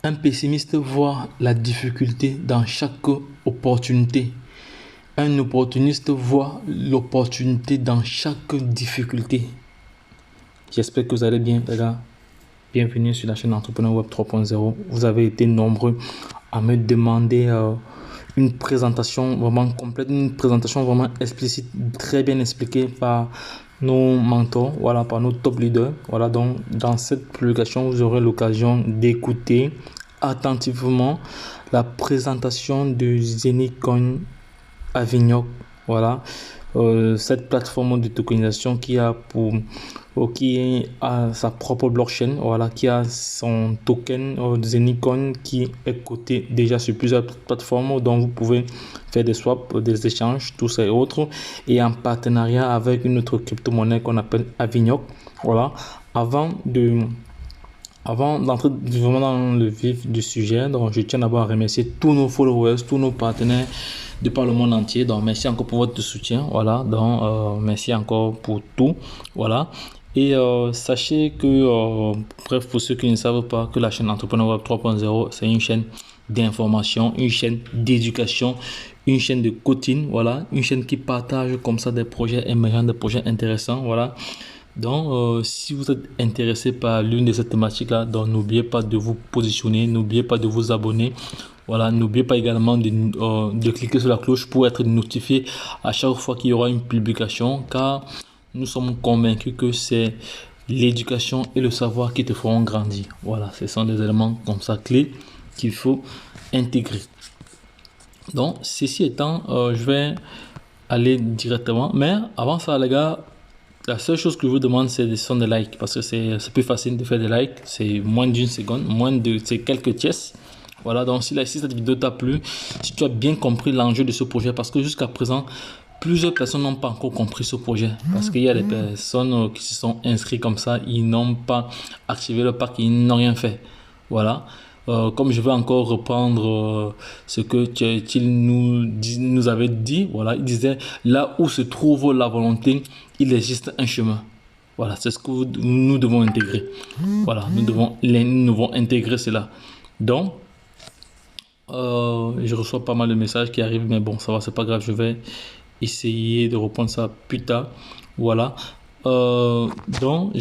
Un pessimiste voit la difficulté dans chaque opportunité. Un opportuniste voit l'opportunité dans chaque difficulté. J'espère que vous allez bien, les gars. Bienvenue sur la chaîne Entrepreneur Web 3.0. Vous avez été nombreux à me demander une présentation vraiment complète, une présentation vraiment explicite, très bien expliquée par nos mentors, voilà, par nos top leaders. Voilà, donc dans cette publication, vous aurez l'occasion d'écouter attentivement la présentation de Zenitcoin Avignon. Voilà, cette plateforme de tokenisation qui a sa propre blockchain, voilà, qui a son token Zenitcoin qui est coté déjà sur plusieurs plateformes dont vous pouvez faire des swaps, des échanges, tout ça et autres, et en partenariat avec une autre crypto-monnaie qu'on appelle Avignon. Voilà, avant d'entrer vraiment dans le vif du sujet, donc je tiens d'abord à remercier tous nos followers, tous nos partenaires de par le monde entier. Donc merci encore pour votre soutien. Voilà, donc merci encore pour tout. Voilà. Et sachez que, bref, pour ceux qui ne savent pas, que la chaîne Entrepreneur Web 3.0, c'est une chaîne d'information, une chaîne d'éducation, une chaîne de coaching, voilà, une chaîne qui partage comme ça des projets émergents, des projets intéressants, voilà. Donc, si vous êtes intéressé par l'une de ces thématiques-là, donc n'oubliez pas de vous positionner, n'oubliez pas de vous abonner. Voilà, n'oubliez pas également de cliquer sur la cloche pour être notifié à chaque fois qu'il y aura une publication, car nous sommes convaincus que c'est l'éducation et le savoir qui te feront grandir. Voilà, ce sont des éléments comme ça clés qu'il faut intégrer. Donc, ceci étant, je vais aller directement. Mais avant ça, les gars, la seule chose que je vous demande, c'est des likes. Parce que c'est plus facile de faire des likes. C'est moins d'une seconde, c'est quelques pièces. Voilà, donc si cette vidéo t'a plu, si tu as bien compris l'enjeu de ce projet, parce que jusqu'à présent, plusieurs personnes n'ont pas encore compris ce projet. Parce qu'il y a des personnes qui se sont inscrites comme ça, ils n'ont pas activé le pack, ils n'ont rien fait. Voilà. Comme je vais encore reprendre ce que Thiel nous avait dit, voilà, il disait là où se trouve la volonté, il existe un chemin. Voilà, c'est ce que nous devons intégrer. Voilà, nous devons intégrer cela. Donc, je reçois pas mal de messages qui arrivent, mais bon, ça va, c'est pas grave, je vais essayer de reprendre ça plus tard. Voilà. Donc,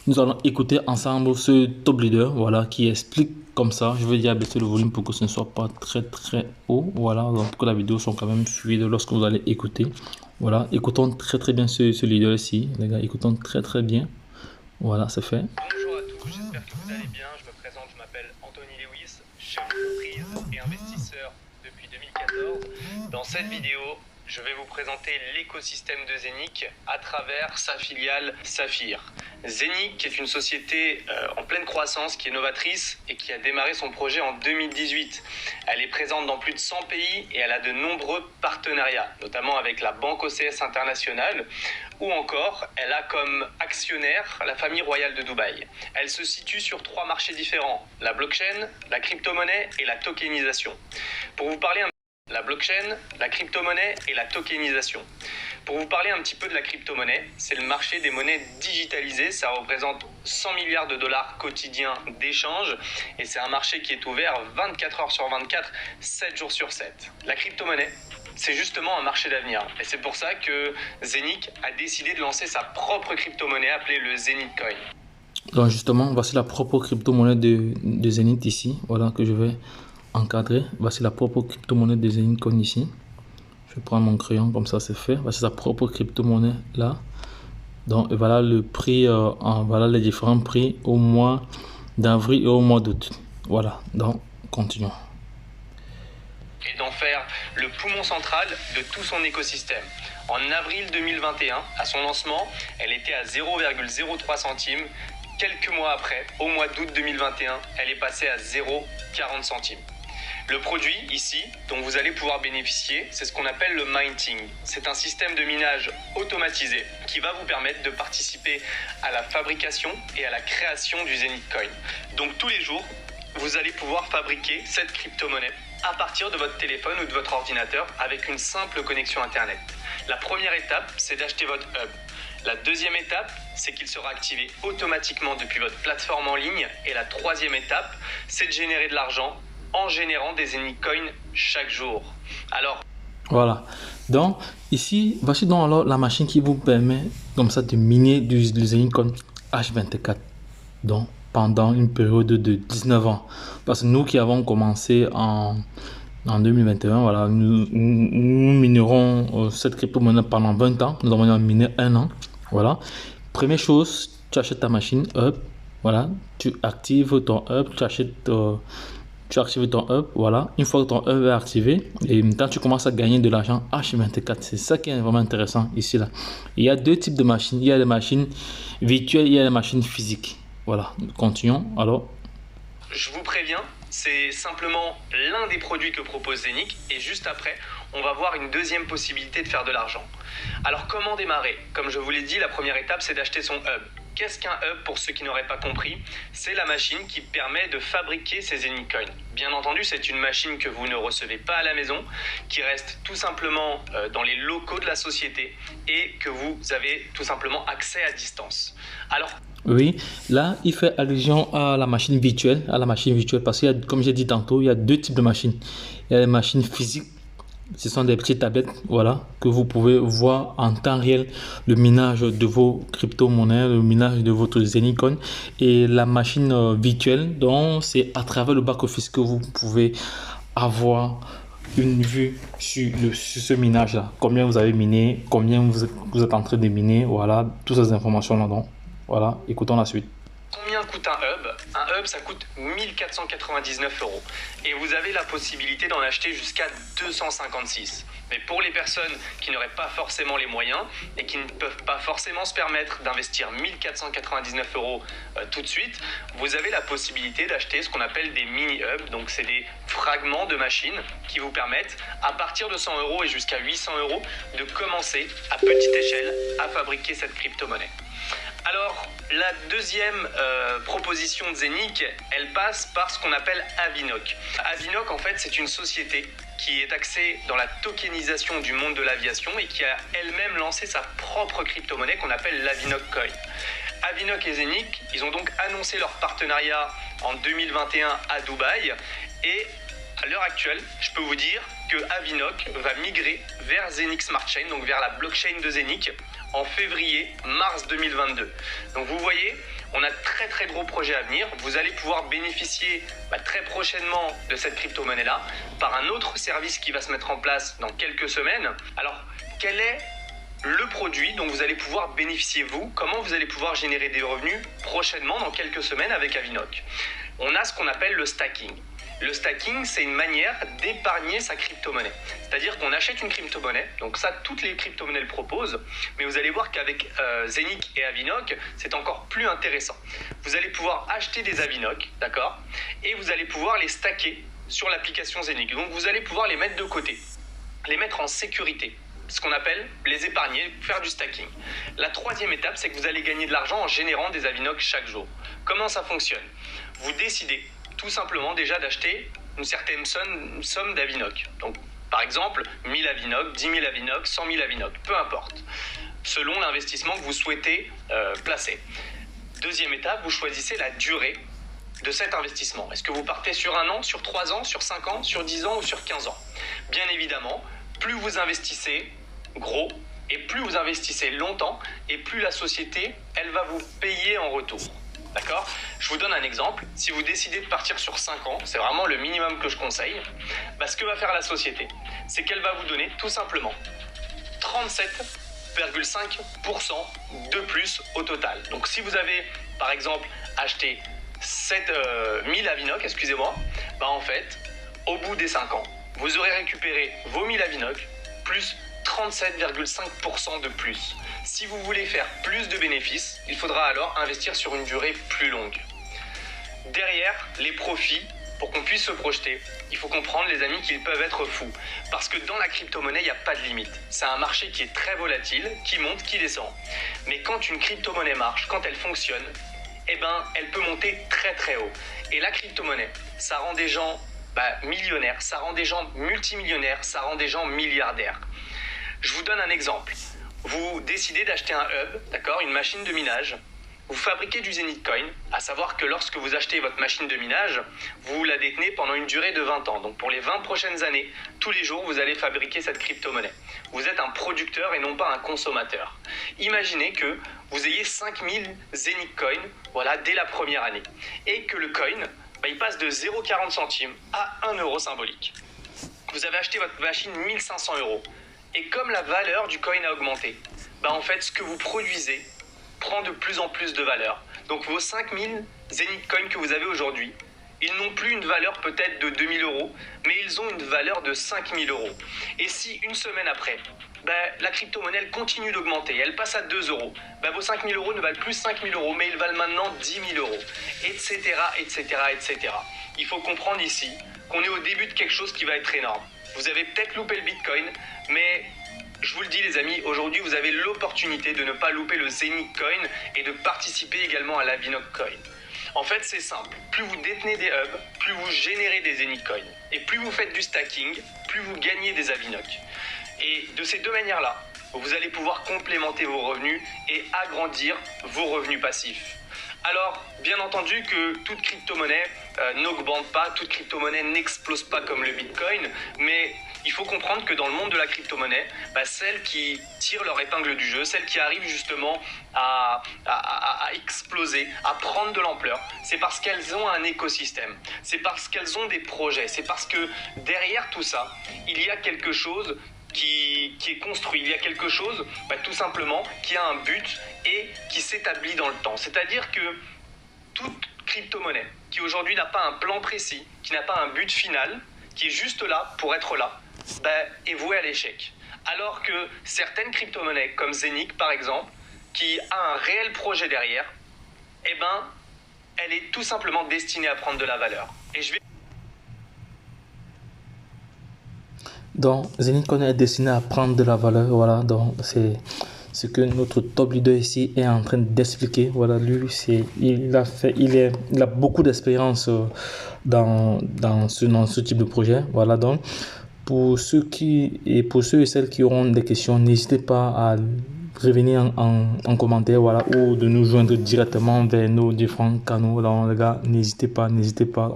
nous allons écouter ensemble ce top leader, voilà, qui explique comme ça. Je vais dire baisser le volume pour que ce ne soit pas très très haut, voilà, donc pour que la vidéo soit quand même fluide lorsque vous allez écouter. Voilà, écoutons très très bien ce leader ici, les gars, écoutons très très bien. Voilà, c'est fait. Bonjour à tous, j'espère que vous allez bien. Je me présente, je m'appelle Anthony Lewis, chef d'entreprise et investisseur depuis 2014. Dans cette vidéo, je vais vous présenter l'écosystème de Zenic à travers sa filiale Saphir. Zenic est une société en pleine croissance qui est novatrice et qui a démarré son projet en 2018. Elle est présente dans plus de 100 pays et elle a de nombreux partenariats, notamment avec la Banque OCS Internationale ou encore elle a comme actionnaire la famille royale de Dubaï. Elle se situe sur 3 marchés différents, la blockchain, la crypto-monnaie et la tokenisation. Pour vous parler la blockchain, la crypto-monnaie et la tokenisation. Pour vous parler un petit peu de la crypto-monnaie, c'est le marché des monnaies digitalisées. Ça représente 100 milliards de dollars quotidiens d'échanges et c'est un marché qui est ouvert 24 heures sur 24, 7 jours sur 7. La crypto-monnaie, c'est justement un marché d'avenir. Et c'est pour ça que Zenic a décidé de lancer sa propre crypto-monnaie appelée le Zenitcoin. Donc justement, voici la propre crypto-monnaie de Zenith ici, voilà, que je vais encadrer. Voici la propre crypto-monnaie de Zenitcoin ici. Je vais prendre mon crayon, comme ça c'est fait. Voici sa propre crypto-monnaie là. Donc voilà le prix, voilà les différents prix au mois d'avril et au mois d'août. Voilà, donc continuons. Et d'en faire le poumon central de tout son écosystème. En avril 2021, à son lancement, elle était à 0,03 centimes. Quelques mois après, au mois d'août 2021, elle est passée à 0,40 centimes. Le produit ici, dont vous allez pouvoir bénéficier, c'est ce qu'on appelle le minting. C'est un système de minage automatisé qui va vous permettre de participer à la fabrication et à la création du Zenitcoin. Donc tous les jours, vous allez pouvoir fabriquer cette crypto-monnaie à partir de votre téléphone ou de votre ordinateur avec une simple connexion Internet. La première étape, c'est d'acheter votre hub. La deuxième étape, c'est qu'il sera activé automatiquement depuis votre plateforme en ligne. Et la troisième étape, c'est de générer de l'argent en générant des Anycoin chaque jour. Alors, voilà. Donc, ici, voici donc alors la machine qui vous permet comme ça de miner du Anycoin H24. Donc, pendant une période de 19 ans. Parce que nous qui avons commencé en 2021, voilà, nous minerons cette crypto-monnaie pendant 20 ans. Nous avons miné 1 an. Voilà. Première chose, tu achètes ta machine Hub. Voilà. Tu actives ton Hub. Tu actives ton Hub. Voilà. Une fois que ton Hub est activé, et maintenant tu commences à gagner de l'argent H24. C'est ça qui est vraiment intéressant ici. Là. Il y a deux types de machines. Il y a les machines virtuelles, il y a les machines physiques. Voilà, continuons. Alors, je vous préviens, c'est simplement l'un des produits que propose Zenic et juste après, on va voir une deuxième possibilité de faire de l'argent. Alors, comment démarrer? Comme je vous l'ai dit, la première étape, c'est d'acheter son hub. Qu'est-ce qu'un hub pour ceux qui n'auraient pas compris? C'est la machine qui permet de fabriquer ces Anycoin. Bien entendu, c'est une machine que vous ne recevez pas à la maison, qui reste tout simplement dans les locaux de la société et que vous avez tout simplement accès à distance. Alors, oui, là, il fait allusion à la machine virtuelle, parce que, comme j'ai dit tantôt, il y a deux types de machines. Il y a les machines physiques, ce sont des petites tablettes, voilà, que vous pouvez voir en temps réel le minage de vos crypto-monnaies, le minage de votre Zenycoin. Et la machine virtuelle, donc c'est à travers le back-office que vous pouvez avoir une vue sur ce minage là, combien vous avez miné, combien vous êtes en train de miner, voilà, toutes ces informations là. Donc voilà, écoutons la suite. Combien coûte un hub? Un hub, ça coûte 1499 €. Et vous avez la possibilité d'en acheter jusqu'à 256. Mais pour les personnes qui n'auraient pas forcément les moyens et qui ne peuvent pas forcément se permettre d'investir 1499 € tout de suite, vous avez la possibilité d'acheter ce qu'on appelle des mini-hubs. Donc, c'est des fragments de machines qui vous permettent, à partir de 100 € et jusqu'à 800 €, de commencer à petite échelle à fabriquer cette crypto-monnaie. Alors, la deuxième proposition de Zenic, elle passe par ce qu'on appelle Avinoc. Avinoc, en fait, c'est une société qui est axée dans la tokenisation du monde de l'aviation et qui a elle-même lancé sa propre crypto-monnaie qu'on appelle l'Avinoc Coin. Avinoc et Zenic, ils ont donc annoncé leur partenariat en 2021 à Dubaï et à l'heure actuelle, je peux vous dire que Avinoc va migrer vers Zenic Smart Chain, donc vers la blockchain de Zenic, en février-mars 2022. Donc vous voyez, on a très gros projets à venir. Vous allez pouvoir bénéficier très prochainement de cette crypto-monnaie-là par un autre service qui va se mettre en place dans quelques semaines. Alors, quel est le produit dont vous allez pouvoir bénéficier vous? Comment vous allez pouvoir générer des revenus prochainement dans quelques semaines avec Avinoc? On a ce qu'on appelle le stacking. Le stacking, c'est une manière d'épargner sa crypto-monnaie. C'est-à-dire qu'on achète une crypto-monnaie, donc ça, toutes les crypto-monnaies le proposent, mais vous allez voir qu'avec Zenic et Avinoc, c'est encore plus intéressant. Vous allez pouvoir acheter des Avinoc, d'accord? Et vous allez pouvoir les stacker sur l'application Zenic. Donc vous allez pouvoir les mettre de côté, les mettre en sécurité, ce qu'on appelle les épargner, faire du stacking. La troisième étape, c'est que vous allez gagner de l'argent en générant des Avinoc chaque jour. Comment ça fonctionne? Vous décidez tout simplement déjà d'acheter une certaine somme d'Avinoc. Donc, par exemple, 1000 Avinoc, 10 000 Avinoc, 100 000 Avinoc, peu importe, selon l'investissement que vous souhaitez placer. Deuxième étape, vous choisissez la durée de cet investissement. Est-ce que vous partez sur 1 an, sur 3 ans, sur 5 ans, sur 10 ans ou sur 15 ans? Bien évidemment, plus vous investissez gros et plus vous investissez longtemps et plus la société, elle va vous payer en retour. D'accord? Je vous donne un exemple. Si vous décidez de partir sur 5 ans, c'est vraiment le minimum que je conseille, ce que va faire la société, c'est qu'elle va vous donner tout simplement 37,5% de plus au total. Donc si vous avez par exemple acheté 1000 Avinoc, excusez-moi, en fait, au bout des 5 ans, vous aurez récupéré vos 1000 Avinoc plus 37,5% de plus. Si vous voulez faire plus de bénéfices, il faudra alors investir sur une durée plus longue. Derrière, les profits, pour qu'on puisse se projeter, il faut comprendre, les amis, qu'ils peuvent être fous. Parce que dans la crypto-monnaie, il n'y a pas de limite. C'est un marché qui est très volatile, qui monte, qui descend. Mais quand une crypto-monnaie marche, quand elle fonctionne, elle peut monter très haut. Et la crypto-monnaie, ça rend des gens millionnaires, ça rend des gens multimillionnaires, ça rend des gens milliardaires. Je vous donne un exemple. vous décidez d'acheter un hub, d'accord, une machine de minage. Vous fabriquez du Zenith Coin, à savoir que lorsque vous achetez votre machine de minage, vous la détenez pendant une durée de 20 ans. Donc pour les 20 prochaines années, tous les jours, vous allez fabriquer cette crypto-monnaie. Vous êtes un producteur et non pas un consommateur. Imaginez que vous ayez 5000 Zenith Coin, voilà, dès la première année. Et que le coin, il passe de 0,40 centimes à 1 euro symbolique. Vous avez acheté votre machine 1500 euros. Et comme la valeur du coin a augmenté, en fait, ce que vous produisez prend de plus en plus de valeur. Donc vos 5000 Zenith Coin que vous avez aujourd'hui, ils n'ont plus une valeur peut-être de 2000 euros, mais ils ont une valeur de 5000 euros. Et si une semaine après, la crypto-monnaie elle continue d'augmenter, elle passe à 2 euros, vos 5000 euros ne valent plus 5000 euros, mais ils valent maintenant 10 000 euros, etc., etc., etc. Il faut comprendre ici qu'on est au début de quelque chose qui va être énorme. Vous avez peut-être loupé le Bitcoin, mais je vous le dis les amis, aujourd'hui vous avez l'opportunité de ne pas louper le Zenith Coin et de participer également à l'Avinoc Coin. En fait c'est simple, plus vous détenez des hubs, plus vous générez des Zenith Coin. Et plus vous faites du stacking, plus vous gagnez des Avinoc. Et de ces deux manières-là, vous allez pouvoir complémenter vos revenus et agrandir vos revenus passifs. Alors, bien entendu que toute crypto-monnaie n'augmente pas, toute crypto-monnaie n'explose pas comme le Bitcoin, mais il faut comprendre que dans le monde de la crypto-monnaie, celles qui tirent leur épingle du jeu, celles qui arrivent justement à exploser, à prendre de l'ampleur, c'est parce qu'elles ont un écosystème, c'est parce qu'elles ont des projets, c'est parce que derrière tout ça, il y a quelque chose qui est construit, il y a quelque chose tout simplement qui a un but et qui s'établit dans le temps. C'est-à-dire que toute crypto-monnaie qui aujourd'hui n'a pas un plan précis, qui n'a pas un but final, qui est juste là pour être là, est vouée à l'échec. Alors que certaines crypto-monnaies comme Zenith par exemple, qui a un réel projet derrière, elle est tout simplement destinée à prendre de la valeur. Et je vais... Donc, Zenith Coin est destiné à prendre de la valeur, voilà, donc c'est ce que notre top leader ici est en train d'expliquer. Voilà, lui, il a beaucoup d'expérience dans ce type de projet. Voilà, donc pour ceux et celles qui auront des questions, n'hésitez pas à revenir en commentaire, voilà, ou de nous joindre directement vers nos différents canaux. Donc, les gars, n'hésitez pas,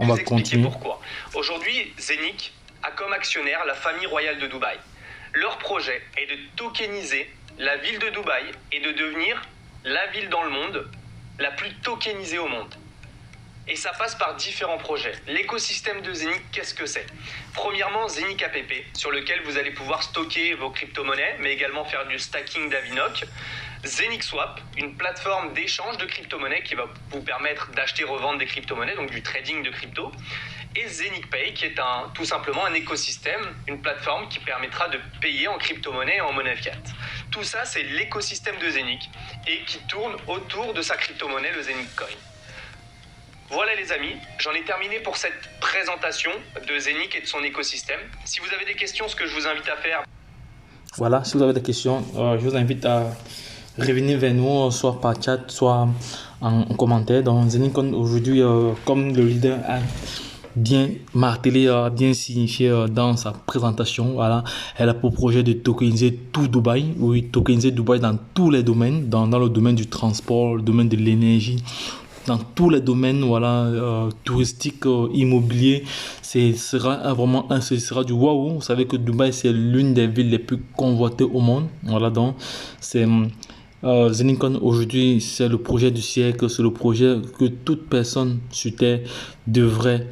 on va continuer. Pourquoi. Aujourd'hui, Zenith a comme actionnaire la famille royale de Dubaï. Leur projet est de tokeniser la ville de Dubaï et de devenir la ville dans le monde la plus tokenisée au monde. Et ça passe par différents projets. L'écosystème de Zenith, qu'est-ce que c'est? Premièrement, Zenith App, sur lequel vous allez pouvoir stocker vos crypto-monnaies, mais également faire du stacking d'Avinoc. Zenith Swap, une plateforme d'échange de crypto-monnaies qui va vous permettre d'acheter et revendre des crypto-monnaies, donc du trading de crypto. Et Zenith Pay, qui est tout simplement un écosystème, une plateforme qui permettra de payer en crypto-monnaie et en monnaie fiat. Tout ça, c'est l'écosystème de Zenith et qui tourne autour de sa crypto-monnaie, le Zenith Coin. Voilà les amis, j'en ai terminé pour cette présentation de Zenith et de son écosystème. Si vous avez des questions, ce que je vous invite à faire... Voilà, si vous avez des questions, je vous invite à revenir vers nous, soit par chat, soit en commentaire. Donc Zenith aujourd'hui, comme le leader a bien martelé, bien signifié dans sa présentation, voilà, elle a pour projet de tokeniser tout Dubaï, oui, tokeniser Dubaï dans tous les domaines, dans le domaine du transport, le domaine de l'énergie, dans tous les domaines, voilà, touristiques, immobiliers. Ce sera du waouh. Vous savez que Dubaï, c'est l'une des villes les plus convoitées au monde. Voilà, donc c'est Zenith Coin aujourd'hui, c'est le projet du siècle, c'est le projet que toute personne sur Terre devrait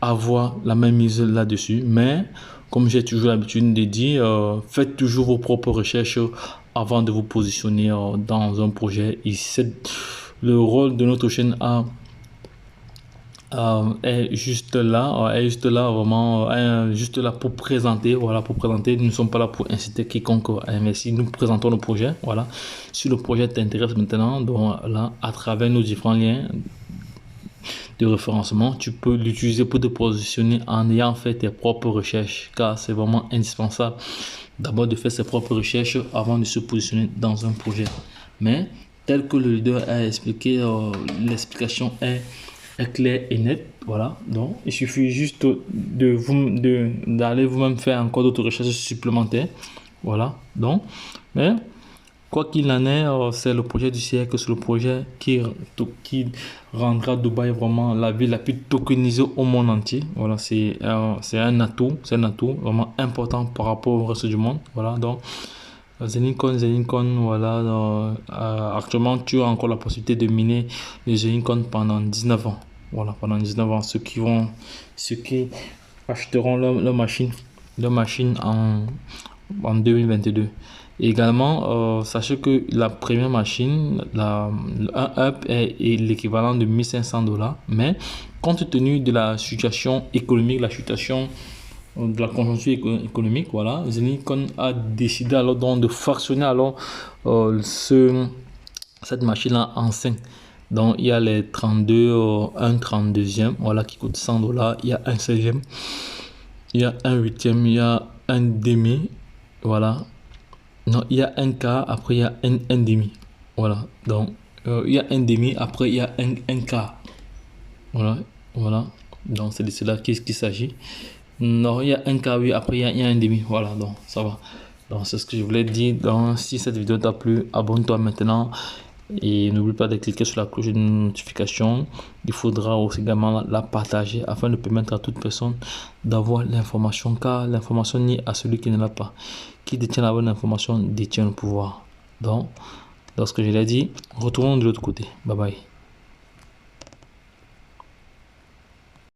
avoir la même mise là-dessus. Mais comme j'ai toujours l'habitude de dire, faites toujours vos propres recherches avant de vous positionner dans un projet. Le rôle de notre chaîne est juste là vraiment, juste là pour présenter, voilà, pour présenter. Nous ne sommes pas là pour inciter quiconque à investir. Nous présentons le projet, voilà. Si le projet t'intéresse maintenant, donc là, à travers nos différents liens de référencement, tu peux l'utiliser pour te positionner en ayant fait tes propres recherches, car c'est vraiment indispensable d'abord de faire ses propres recherches avant de se positionner dans un projet. Mais tel que le leader a expliqué, l'explication est claire et nette. Voilà, donc il suffit juste d'aller vous-même faire encore d'autres recherches supplémentaires. Voilà, donc, mais Quoi qu'il en est, c'est le projet du siècle, c'est le projet qui rendra Dubaï vraiment la ville la plus tokenisée au monde entier. Voilà, c'est un atout vraiment important par rapport au reste du monde. Voilà, donc Zenincoin, voilà, actuellement tu as encore la possibilité de miner les Zenincoin pendant 19 ans. Voilà, pendant 19 ans, ceux qui achèteront leur machine en 2022. Également, sachez que la première machine, le 1 up est l'équivalent de 1500 $. Mais compte tenu de la situation économique, la situation de la conjoncture économique, voilà, Zenincoin a décidé alors donc de fractionner alors cette machine-là en 5. Donc il y a les 32, un 32e, voilà, qui coûte 100 $. Il y a un 16e, il y a un 8e, il y a un demi, voilà. Non, il y a un quart, après il y a un demi. Voilà, donc il y a un demi, après il y a un quart. Voilà, voilà. Donc c'est de cela qu'il s'agit. Non, il y a un quart, oui, après il y a un demi. Voilà, donc ça va. Donc c'est ce que je voulais dire. Donc si cette vidéo t'a plu, abonne-toi maintenant. Et n'oublie pas de cliquer sur la cloche de notification. Il faudra aussi également la partager afin de permettre à toute personne d'avoir l'information, car l'information n'est à celui qui ne l'a pas. Qui détient la bonne information détient le pouvoir. Donc, lorsque je l'ai dit, retournons de l'autre côté. Bye bye.